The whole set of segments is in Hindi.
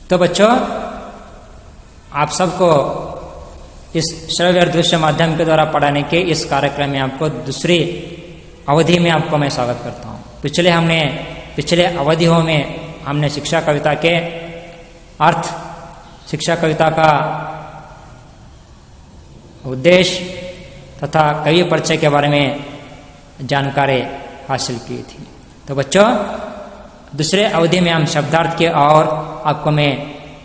तो बच्चों, आप सबको इस श्रव्य और दृश्य माध्यम के द्वारा पढ़ाने के इस कार्यक्रम में आपको दूसरी अवधि में आपको मैं स्वागत करता हूँ। पिछले अवधियों में हमने शिक्षा कविता के अर्थ, शिक्षा कविता का उद्देश्य तथा कवि परिचय के बारे में जानकारी हासिल की थी। तो बच्चों, दूसरे अवधि में हम शब्दार्थ के और आपको मैं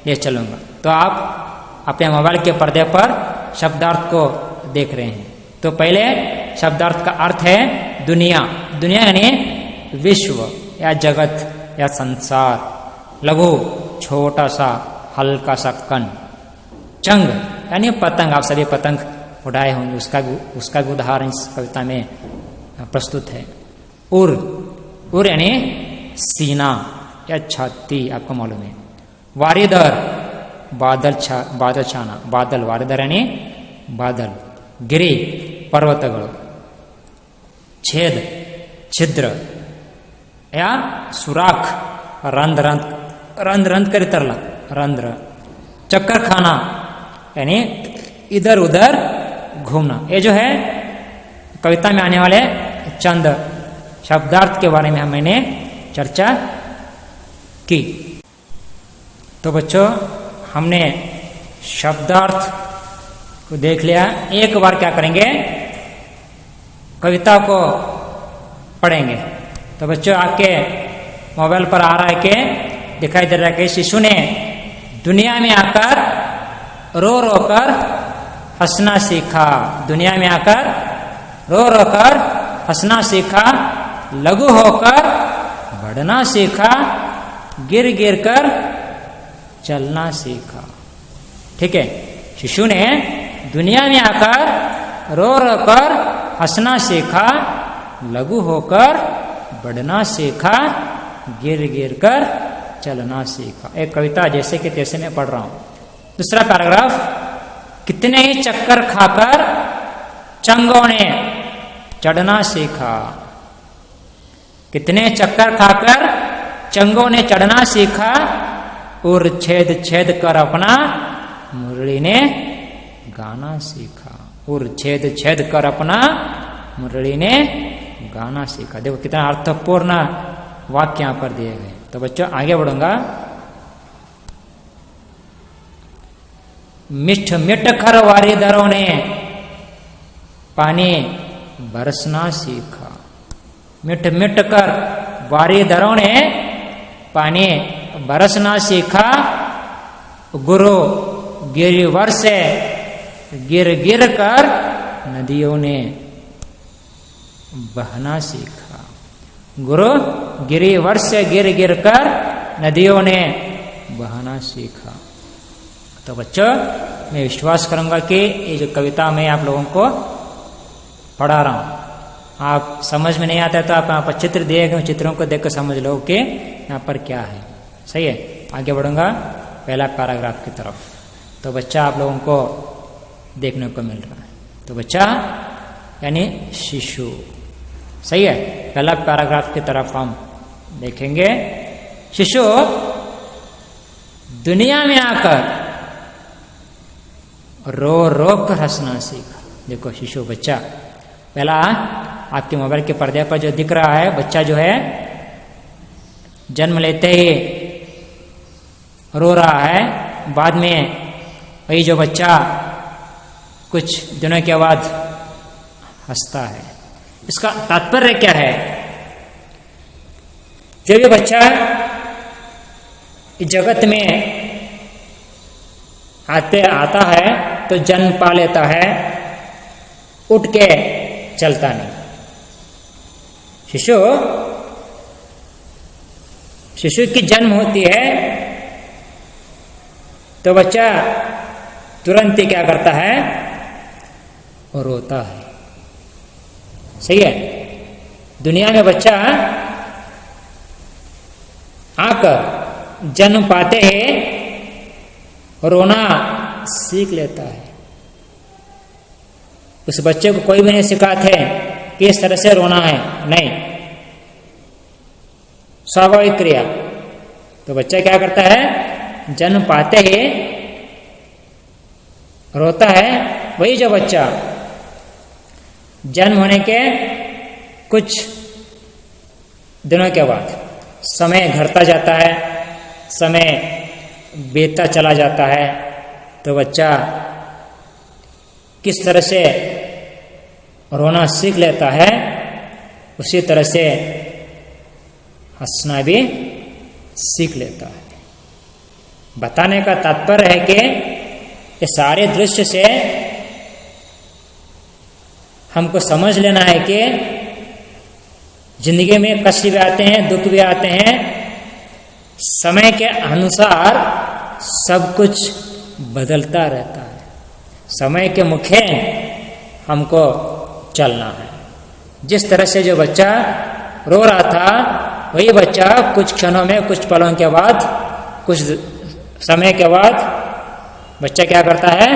ले चलूँगा। तो आप अपने मोबाइल के पर्दे पर शब्दार्थ को देख रहे हैं। तो पहले शब्दार्थ का अर्थ है दुनिया। दुनिया यानी विश्व या जगत या संसार। लघु छोटा सा हल्का सा कण। चंग यानी पतंग। आप सभी पतंग उड़ाए होंगे, उसका भी उदाहरण इस कविता में प्रस्तुत है। उर यानी सीना या छाती, आपको मालूम है। वारिदर बादल छाना। बादल, वारिदर यानी बादल। गिरि पर्वतगळ। छेद छिद्र या सुराख। रंध्र करीतरला रंध्र। चक्कर खाना यानी इधर उधर घूमना। ये जो है कविता में आने वाले चंद शब्दार्थ के बारे में मैंने चर्चा की। तो बच्चों, हमने शब्दार्थ को देख लिया। एक बार क्या करेंगे, कविता को पढ़ेंगे। तो बच्चों, आपके मोबाइल पर आ रहा है कि दिखाई दे रहा है कि शिशु ने दुनिया में आकर रो रो कर हंसना सीखा। दुनिया में आकर रो रो कर हंसना सीखा। लघु होकर बढ़ना सीखा। गिर गिर कर चलना सीखा। ठीक है, शिशु ने दुनिया में आकर रो रो कर हंसना सीखा। लघु होकर बढ़ना सीखा। गिर गिर कर चलना सीखा। एक कविता जैसे कि तैसे मैं पढ़ रहा हूं। दूसरा पैराग्राफ, कितने ही चक्कर खाकर चंगों ने चढ़ना सीखा। कितने चक्कर खाकर चंगों ने चढ़ना सीखा। उर छेद छेद कर अपना मुरली ने गाना सीखा। उर छेद छेद कर अपना मुरली ने गाना सीखा। देखो कितना अर्थपूर्ण वाक्य यहां पर दिए गए। तो बच्चों, आगे बढ़ूंगा। मिठ मिठ कर वारीदरों ने पानी बरसना सीखा। मिठ मिठ कर वारीदरों ने पानी बरसना सीखा। गुरु गिरिवर से गिर गिर कर नदियों ने बहना सीखा। गुरु गिरिवर से गिर गिर कर नदियों ने बहना सीखा। तो बच्चों, मैं विश्वास करूंगा कि ये जो कविता मैं आप लोगों को पढ़ा रहा हूं, आप समझ में नहीं आता है तो आप यहाँ पर चित्र दिए गए चित्रों को देखकर समझ लो कि यहाँ पर क्या है। सही है, आगे बढ़ूंगा पहला पैराग्राफ की तरफ। तो बच्चा आप लोगों को देखने को मिल रहा है। तो बच्चा यानी शिशु। सही है, पहला पैराग्राफ की तरफ हम देखेंगे। शिशु दुनिया में आकर रो रो कर हंसना सीखा। देखो शिशु, बच्चा। पहला आपके मोबाइल के पर्दे पर जो दिख रहा है, बच्चा जो है जन्म लेते ही रो रहा है। बाद में वही जो बच्चा कुछ दिनों के बाद हंसता है। इसका तात्पर्य क्या है? जब ये बच्चा इस जगत में आता है तो जन्म पा लेता है, उठ के चलता नहीं। शिशु की जन्म होती है तो बच्चा तुरंत ही क्या करता है? और रोता है। सही है, दुनिया में बच्चा आकर जन्म पाते ही रोना सीख लेता है। उस बच्चे को कोई भी नहीं सिखाते कि इस तरह से रोना है, नहीं, स्वाभाविक क्रिया। तो बच्चा क्या करता है? जन्म पाते ही रोता है, वही जो बच्चा जन्म होने के कुछ दिनों के बाद समय घटता जाता है, समय बीतता चला जाता है, तो बच्चा किस तरह से रोना सीख लेता है, उसी तरह से हंसना भी सीख लेता है। बताने का तात्पर्य है कि ये सारे दृश्य से हमको समझ लेना है कि जिंदगी में कष्ट भी आते हैं, दुख भी आते हैं, समय के अनुसार सब कुछ बदलता रहता है। समय के मुखे हमको चलना है। जिस तरह से जो बच्चा रो रहा था, वही बच्चा कुछ क्षणों में, कुछ पलों के बाद, कुछ समय के बाद बच्चा क्या करता है,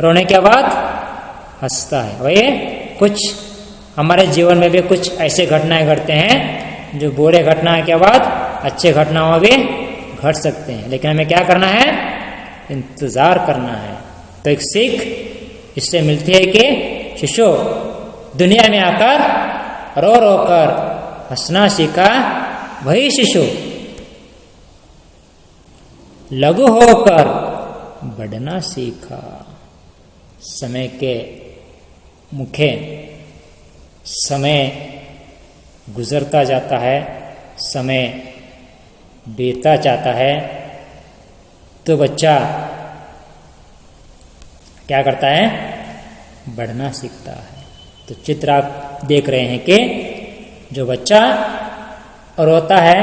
रोने के बाद हंसता है। वही कुछ हमारे जीवन में भी कुछ ऐसे घटनाएं घटते हैं जो बुरे घटनाओं के बाद अच्छे घटनाओं भी घट सकते हैं, लेकिन हमें क्या करना है, इंतजार करना है। तो एक सीख इससे मिलती है कि शिशु दुनिया में आकर रो रो कर हंसना सीखा, वही शिशु लघु होकर बढ़ना सीखा। समय के मुखे समय गुजरता जाता है, समय बीतता जाता है, तो बच्चा क्या करता है, बढ़ना सीखता है। तो चित्र आप देख रहे हैं कि जो बच्चा रोता है,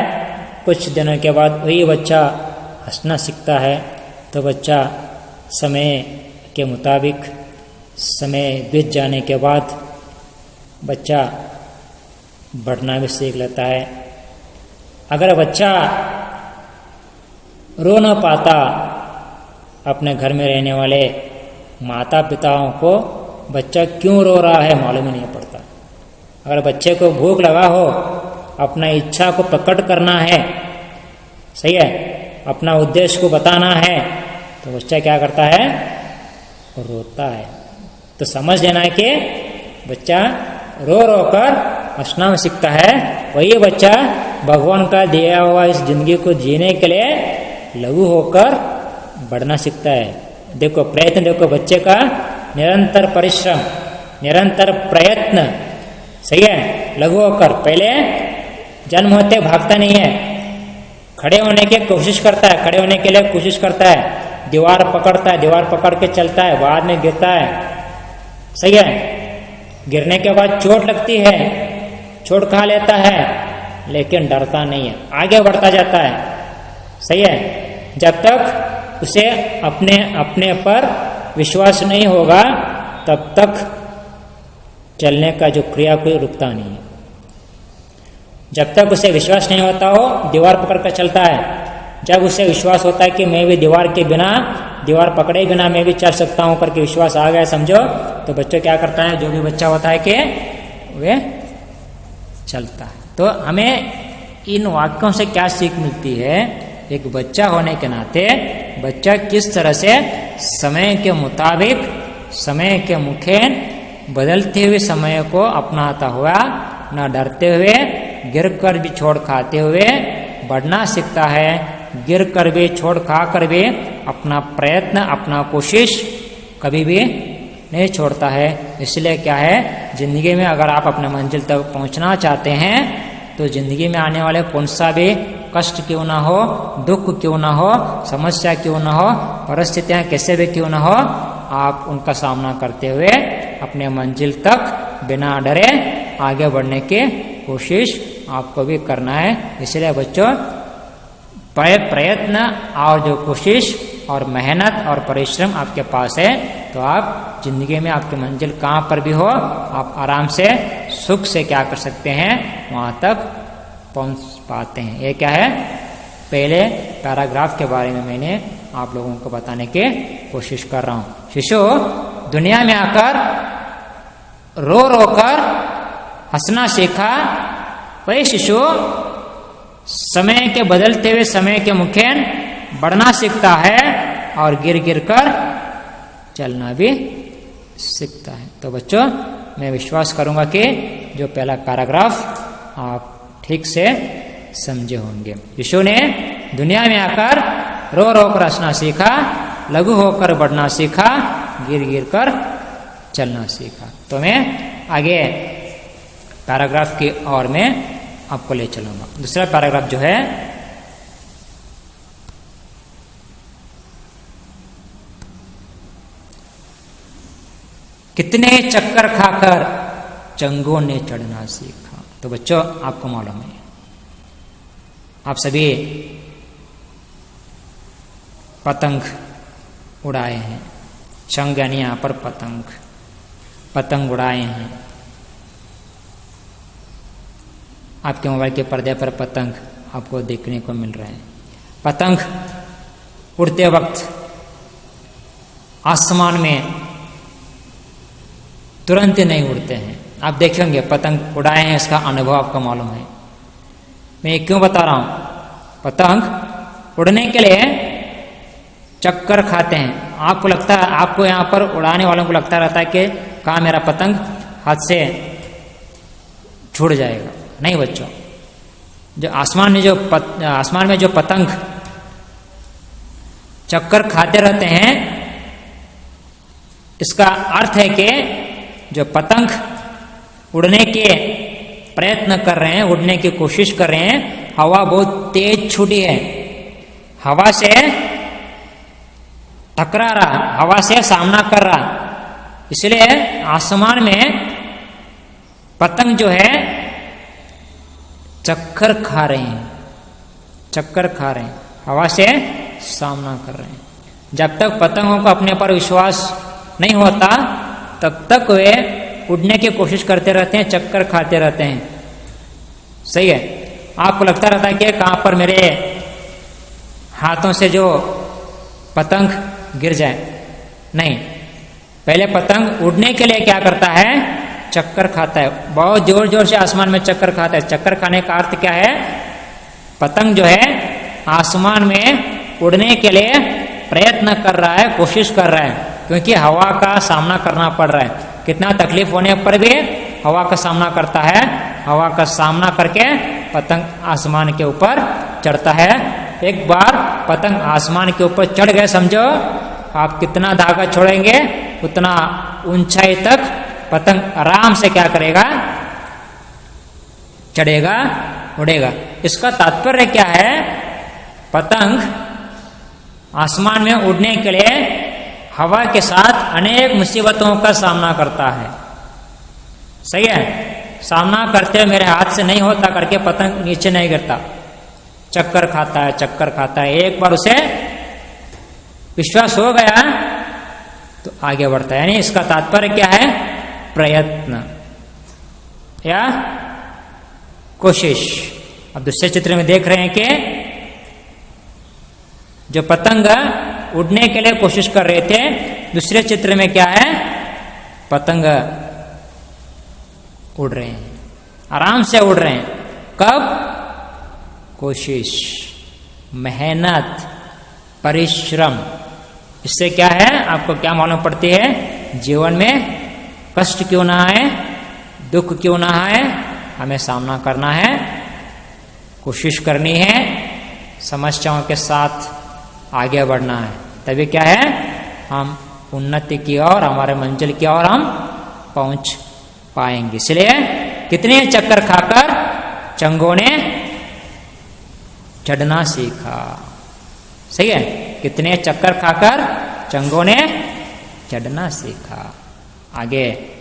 कुछ दिनों के बाद वही बच्चा हंसना सीखता है। तो बच्चा समय के मुताबिक, समय बीत जाने के बाद बच्चा बढ़ना भी सीख लेता है। अगर बच्चा रो न पाता, अपने घर में रहने वाले माता पिताओं को बच्चा क्यों रो रहा है मालूम ही नहीं पड़ता। अगर बच्चे को भूख लगा हो, अपना इच्छा को प्रकट करना है, सही है, अपना उद्देश्य को बताना है, तो बच्चा क्या करता है, रोता है। तो समझ लेना है कि बच्चा रो रो कर हंसना सीखता है, वही बच्चा भगवान का दिया हुआ इस जिंदगी को जीने के लिए लघु होकर बढ़ना सीखता है। देखो प्रयत्न, देखो बच्चे का निरंतर परिश्रम, निरंतर प्रयत्न, सही है, लघु होकर। पहले जन्म होते भागता नहीं है, खड़े होने की कोशिश करता है, खड़े होने के लिए कोशिश करता है, दीवार पकड़ता है, दीवार पकड़ के चलता है, बाद में गिरता है, सही है, गिरने के बाद चोट लगती है, चोट खा लेता है, लेकिन डरता नहीं है, आगे बढ़ता जाता है, सही है। जब तक उसे अपने पर विश्वास नहीं होगा, तब तक चलने का जो क्रिया कोई रुकता नहीं है। जब तक उसे विश्वास नहीं होता हो, दीवार पकड़ कर चलता है। जब उसे विश्वास होता है कि मैं भी दीवार के बिना, दीवार पकड़े बिना मैं भी चल सकता हूं करके विश्वास आ गया समझो, तो बच्चा क्या करता है, जो भी बच्चा होता है कि वे चलता है। तो हमें इन वाक्यों से क्या सीख मिलती है, एक बच्चा होने के नाते बच्चा किस तरह से समय के मुताबिक, समय के मुखे बदलते हुए समय को अपनाता हुआ, न डरते हुए, गिर कर भी छोड़ खाते हुए बढ़ना सीखता है। गिर कर भी, छोड़ खा कर भी अपना प्रयत्न, अपना कोशिश कभी भी नहीं छोड़ता है। इसलिए क्या है, जिंदगी में अगर आप अपने मंजिल तक पहुंचना चाहते हैं, तो जिंदगी में आने वाले कौन सा भी कष्ट क्यों ना हो, दुख क्यों ना हो, समस्या क्यों ना हो, परिस्थितियां कैसे भी क्यों ना हो, आप उनका सामना करते हुए अपने मंजिल तक बिना डरे आगे बढ़ने की कोशिश आपको भी करना है। इसलिए बच्चों, प्रयत्न और जो कोशिश और मेहनत और परिश्रम आपके पास है, तो आप जिंदगी में आपकी मंजिल कहाँ पर भी हो, आप आराम से सुख से क्या कर सकते हैं, वहाँ तक पहुँच पाते हैं। ये क्या है, पहले पैराग्राफ के बारे में मैंने आप लोगों को बताने की कोशिश कर रहा हूँ। शिशु दुनिया में आकर रो रो कर हंसना सीखा, वही शिशु समय के बदलते हुए समय के मुखे बढ़ना सीखता है और गिर गिर कर चलना भी सीखता है। तो बच्चों, मैं विश्वास करूंगा कि जो पहला पैराग्राफ आप ठीक से समझे होंगे। यीशु ने दुनिया में आकर रो रो कर हंसना सीखा, लघु होकर बढ़ना सीखा, गिर गिर कर चलना सीखा। तो मैं आगे पैराग्राफ की ओर में आपको ले चलूंगा। दूसरा पैराग्राफ जो है, कितने चक्कर खाकर चंगों ने चढ़ना सीखा। तो बच्चों, आपको मालूम है, आप सभी पतंग उड़ाए हैं। चंग यानी यहाँ पर पतंग उड़ाए हैं। आपके मोबाइल के पर्दे पर पतंग आपको देखने को मिल रहे हैं। पतंग उड़ते वक्त आसमान में तुरंत नहीं उड़ते हैं। आप देखेंगे पतंग उड़ाए हैं, इसका अनुभव आपको मालूम है। मैं ये क्यों बता रहा हूं? पतंग उड़ने के लिए चक्कर खाते हैं। आपको लगता है, आपको यहाँ पर उड़ाने वालों को लगता रहता है कि कहाँ मेरा पतंग हाथ से छूट जाएगा। नहीं बच्चों, जो आसमान में जो पतंग चक्कर खाते रहते हैं, इसका अर्थ है कि जो पतंग उड़ने के प्रयत्न कर रहे हैं, उड़ने की कोशिश कर रहे हैं, हवा बहुत तेज छूटी है, हवा से टकरा रहा, हवा से सामना कर रहा। इसलिए आसमान में पतंग जो है चक्कर खा रहे हैं, हवा से सामना कर रहे हैं। जब तक पतंगों को अपने पर विश्वास नहीं होता, तब तक वे उड़ने की कोशिश करते रहते हैं, चक्कर खाते रहते हैं। सही है। आपको लगता रहता है कि कहाँ पर मेरे हाथों से जो पतंग गिर जाए। नहीं, पहले पतंग उड़ने के लिए क्या करता है? चक्कर खाता है, बहुत जोर जोर से आसमान में चक्कर खाता है। चक्कर खाने का अर्थ क्या है? पतंग जो है आसमान में उड़ने के लिए प्रयत्न कर रहा है, कोशिश कर रहा है, क्योंकि हवा का सामना करना पड़ रहा है। कितना तकलीफ होने पर भी हवा का सामना करता है। हवा का सामना करके पतंग आसमान के ऊपर चढ़ता है। एक बार पतंग आसमान के ऊपर चढ़ गए, समझो आप कितना धागा छोड़ेंगे, उतना ऊंचाई तक पतंग आराम से क्या करेगा? चढ़ेगा, उड़ेगा। इसका तात्पर्य क्या है? पतंग आसमान में उड़ने के लिए हवा के साथ अनेक मुसीबतों का सामना करता है। सही है। सामना करते मेरे हाथ से नहीं होता करके पतंग नीचे नहीं गिरता, चक्कर खाता है। एक बार उसे विश्वास हो गया तो आगे बढ़ता है। यानी इसका तात्पर्य क्या है? प्रयत्न या कोशिश। अब दूसरे चित्र में देख रहे हैं कि जो पतंग उड़ने के लिए कोशिश कर रहे थे, दूसरे चित्र में क्या है? पतंग उड़ रहे हैं, आराम से उड़ रहे हैं। कब? कोशिश, मेहनत, परिश्रम। इससे क्या है? आपको क्या मालूम पड़ती है? जीवन में कष्ट क्यों ना आए, दुख क्यों ना आए, हमें सामना करना है, कोशिश करनी है, समस्याओं के साथ आगे बढ़ना है। तभी क्या है? हम उन्नति की ओर, हमारे मंजिल की ओर हम पहुंच पाएंगे। इसलिए कितने चक्कर खाकर चंगों ने चढ़ना सीखा। सही है। कितने चक्कर खाकर चंगों ने चढ़ना सीखा। आगे